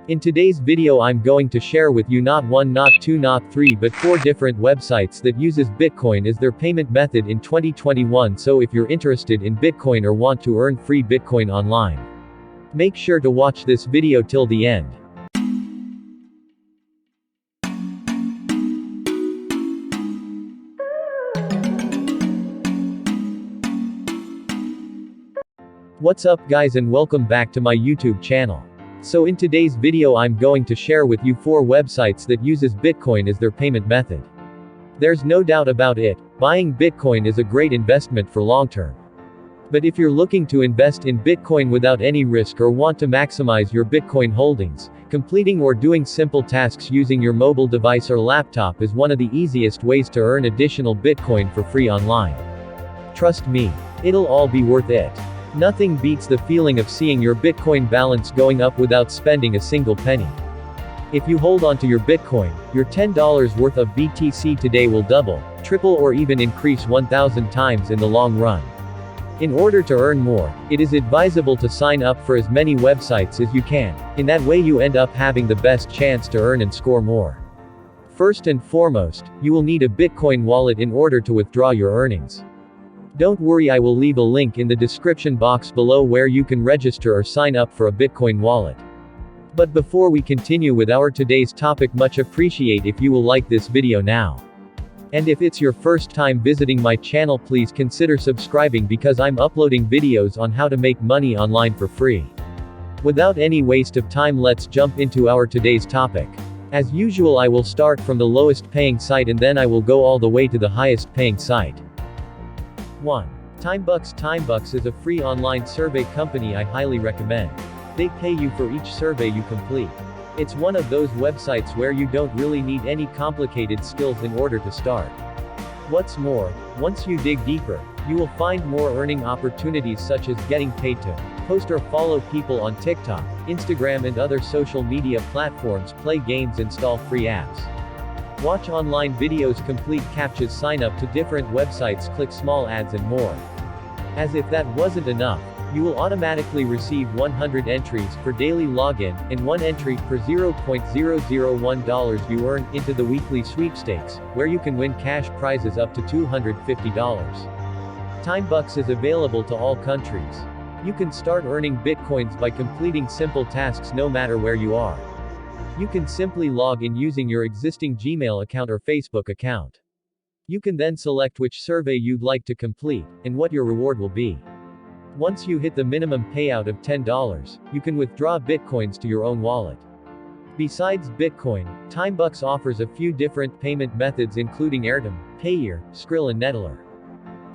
In today's video I'm going to share with you not 1, not 2, not 3 but 4 different websites that uses Bitcoin as their payment method in 2021, so if you're interested in Bitcoin or want to earn free Bitcoin online, make sure to watch this video till the end. What's up guys and welcome back to my YouTube channel. So in today's video I'm going to share with you 4 websites that uses Bitcoin as their payment method. There's no doubt about it, buying Bitcoin is a great investment for long term. But if you're looking to invest in Bitcoin without any risk or want to maximize your Bitcoin holdings, completing or doing simple tasks using your mobile device or laptop is one of the easiest ways to earn additional Bitcoin for free online. Trust me, it'll all be worth it. Nothing beats the feeling of seeing your Bitcoin balance going up without spending a single penny. If you hold on to your Bitcoin, your $10 worth of BTC today will double, triple or even increase 1,000 times in the long run. In order to earn more, it is advisable to sign up for as many websites as you can. In that way you end up having the best chance to earn and score more. First and foremost, you will need a Bitcoin wallet in order to withdraw your earnings. Don't worry, I will leave a link in the description box below where you can register or sign up for a Bitcoin wallet. But before we continue with our today's topic, much appreciate if you will like this video now. And if it's your first time visiting my channel, please consider subscribing because I'm uploading videos on how to make money online for free. Without any waste of time, let's jump into our today's topic. As usual, I will start from the lowest paying site and then I will go all the way to the highest paying site. 1. Timebusks. Timebusks is a free online survey company I highly recommend. They pay you for each survey you complete. It's one of those websites where you don't really need any complicated skills in order to start. What's more, once you dig deeper, you will find more earning opportunities such as getting paid to post or follow people on TikTok, Instagram and other social media platforms, play games, install free apps, watch online videos, complete CAPTCHAs, sign up to different websites, click small ads and more. As if that wasn't enough, you will automatically receive 100 entries per daily login, and 1 entry per $0.001 you earn into the weekly sweepstakes, where you can win cash prizes up to $250. Timebusks is available to all countries. You can start earning Bitcoins by completing simple tasks no matter where you are. You can simply log in using your existing Gmail account or Facebook account. You can then select which survey you'd like to complete, and what your reward will be. Once you hit the minimum payout of $10, you can withdraw Bitcoins to your own wallet. Besides Bitcoin, Timebusks offers a few different payment methods including Airtime, Payeer, Skrill and Neteller.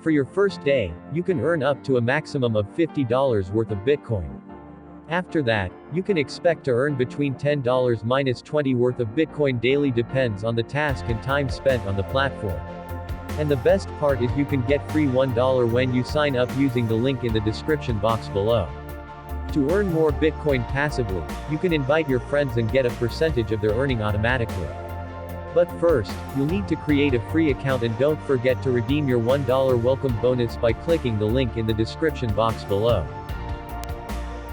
For your first day, you can earn up to a maximum of $50 worth of Bitcoin. After that, you can expect to earn between $10 minus 20 worth of Bitcoin daily, depends on the task and time spent on the platform. And the best part is you can get free $1 when you sign up using the link in the description box below. To earn more Bitcoin passively, you can invite your friends and get a percentage of their earning automatically. But first, you'll need to create a free account, and don't forget to redeem your $1 welcome bonus by clicking the link in the description box below.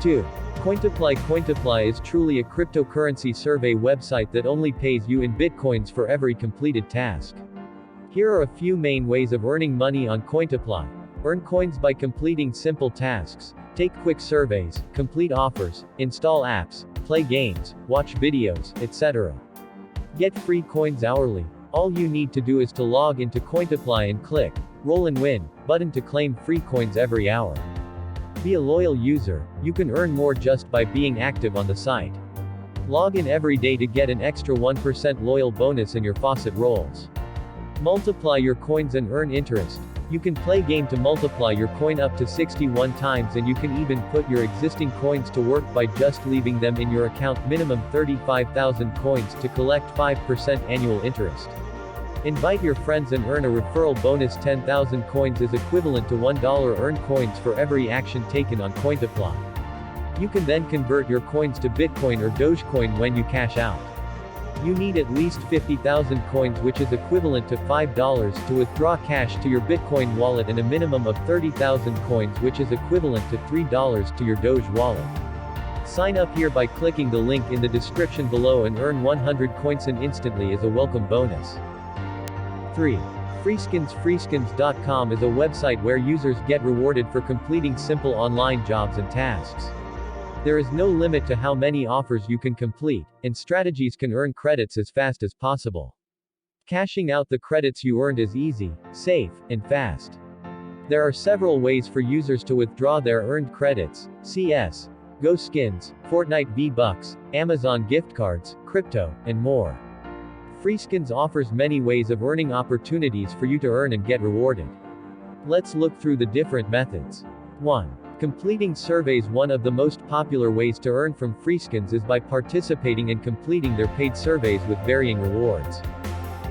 2. Cointeply. Cointeply is truly a cryptocurrency survey website that only pays you in Bitcoins for every completed task. Here are a few main ways of earning money on Cointeply. Earn coins by completing simple tasks, take quick surveys, complete offers, install apps, play games, watch videos, etc. Get free coins hourly. All you need to do is to log into Cointeply and click Roll and Win button to claim free coins every hour. Be a loyal user. You can earn more just by being active on the site. Log in every day to get an extra 1% loyal bonus in your faucet rolls. Multiply your coins and earn interest. You can play game to multiply your coin up to 61 times, and you can even put your existing coins to work by just leaving them in your account. Minimum 35,000 coins to collect 5% annual interest. Invite your friends and earn a referral bonus. 10,000 coins is equivalent to $1 earned coins for every action taken on Cointeply. You can then convert your coins to Bitcoin or Dogecoin when you cash out. You need at least 50,000 coins, which is equivalent to $5, to withdraw cash to your Bitcoin wallet, and a minimum of 30,000 coins, which is equivalent to $3 to your Doge wallet. Sign up here by clicking the link in the description below and earn 100 coins instantly as a welcome bonus. 3. Freeskins. Freeskins.com is a website where users get rewarded for completing simple online jobs and tasks. There is no limit to how many offers you can complete, and strategies can earn credits as fast as possible. Cashing out the credits you earned is easy, safe, and fast. There are several ways for users to withdraw their earned credits: CS, Go Skins, Fortnite V-Bucks, Amazon gift cards, crypto, and more. Freeskins offers many ways of earning opportunities for you to earn and get rewarded. Let's look through the different methods. 1. Completing surveys. One of the most popular ways to earn from Freeskins is by participating and completing their paid surveys with varying rewards.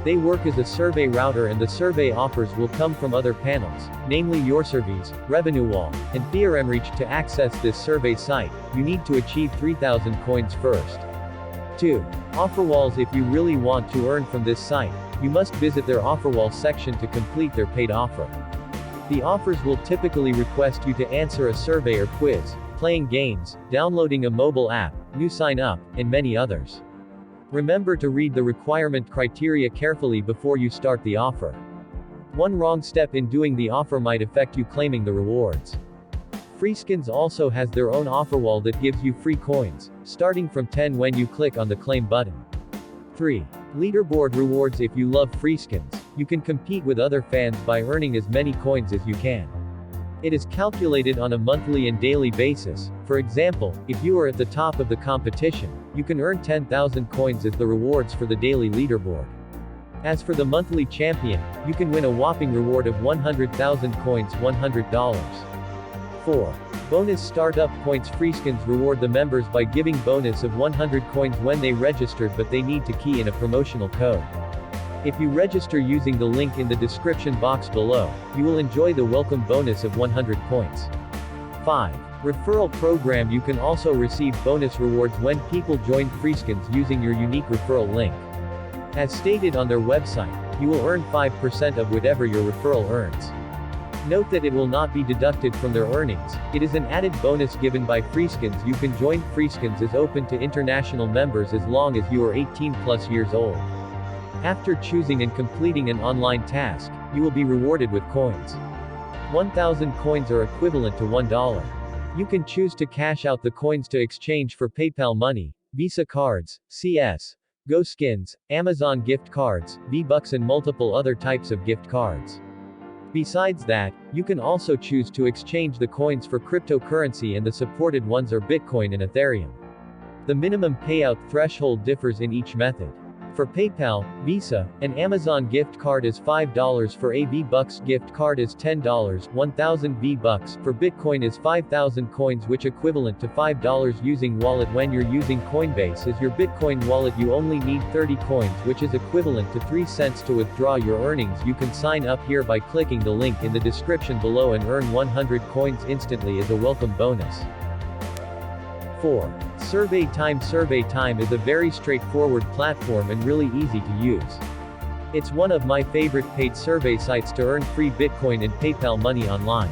They work as a survey router, and the survey offers will come from other panels, namely YourSurveys, RevenueWall, and TheoremReach. To access this survey site, you need to achieve 3,000 coins first. 2. Offerwalls. If you really want to earn from this site, you must visit their Offerwall section to complete their paid offer. The offers will typically request you to answer a survey or quiz, playing games, downloading a mobile app, new sign up, and many others. Remember to read the requirement criteria carefully before you start the offer. One wrong step in doing the offer might affect you claiming the rewards. Freeskins also has their own offerwall that gives you free coins, starting from 10 when you click on the claim button. 3. Leaderboard rewards. If you love Freeskins, you can compete with other fans by earning as many coins as you can. It is calculated on a monthly and daily basis. For example, if you are at the top of the competition, you can earn 10,000 coins as the rewards for the daily leaderboard. As for the monthly champion, you can win a whopping reward of 100,000 coins, $100. 4. Bonus startup points. Freeskins reward the members by giving bonus of 100 coins when they registered, but they need to key in a promotional code. If you register using the link in the description box below, you will enjoy the welcome bonus of 100 points. 5. Referral program. You can also receive bonus rewards when people join Freeskins using your unique referral link. As stated on their website, you will earn 5% of whatever your referral earns. Note that it will not be deducted from their earnings. It is an added bonus given by Freeskins. You can join. Freeskins is open to international members as long as you are 18+ years old. After choosing and completing an online task, you will be rewarded with coins. 1,000 coins are equivalent to $1. You can choose to cash out the coins to exchange for PayPal money, Visa cards, CS, Go Skins, Amazon gift cards, V-Bucks, and multiple other types of gift cards. Besides that, you can also choose to exchange the coins for cryptocurrency, and the supported ones are Bitcoin and Ethereum. The minimum payout threshold differs in each method. For PayPal, Visa, an Amazon gift card is $5, for a V-Bucks gift card is $10, 1,000 V-Bucks, for Bitcoin is 5,000 coins, which equivalent to $5 using wallet. When you're using Coinbase as your Bitcoin wallet, you only need 30 coins, which is equivalent to 3 cents to withdraw your earnings. You can sign up here by clicking the link in the description below and earn 100 coins instantly as a welcome bonus. 4. Surveytime. Surveytime is a very straightforward platform and really easy to use. It's one of my favorite paid survey sites to earn free Bitcoin and PayPal money online.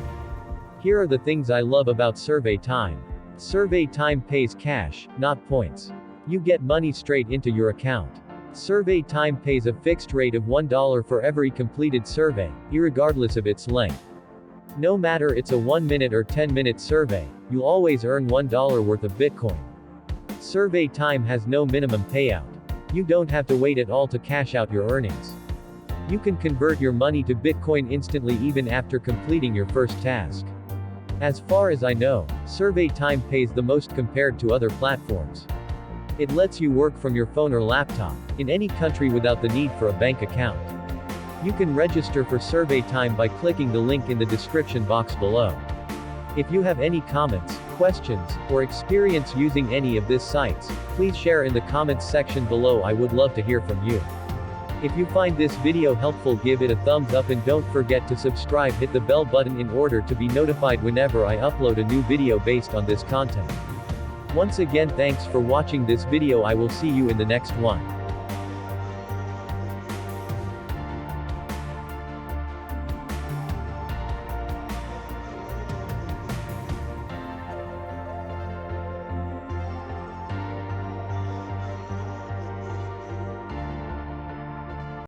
Here are the things I love about Surveytime. Surveytime pays cash, not points. You get money straight into your account. Surveytime pays a fixed rate of $1 for every completed survey, irregardless of its length. No matter it's a 1-minute or 10-minute survey, you'll always earn $1 worth of Bitcoin. Surveytime has no minimum payout. You don't have to wait at all to cash out your earnings. You can convert your money to Bitcoin instantly even after completing your first task. As far as I know, Surveytime pays the most compared to other platforms. It lets you work from your phone or laptop, in any country without the need for a bank account. You can register for Surveytime by clicking the link in the description box below. If you have any comments, questions, or experience using any of these sites, please share in the comments section below. I would love to hear from you. If you find this video helpful, give it a thumbs up and don't forget to subscribe. Hit the bell button in order to be notified whenever I upload a new video based on this content. Once again, thanks for watching this video. I will see you in the next one.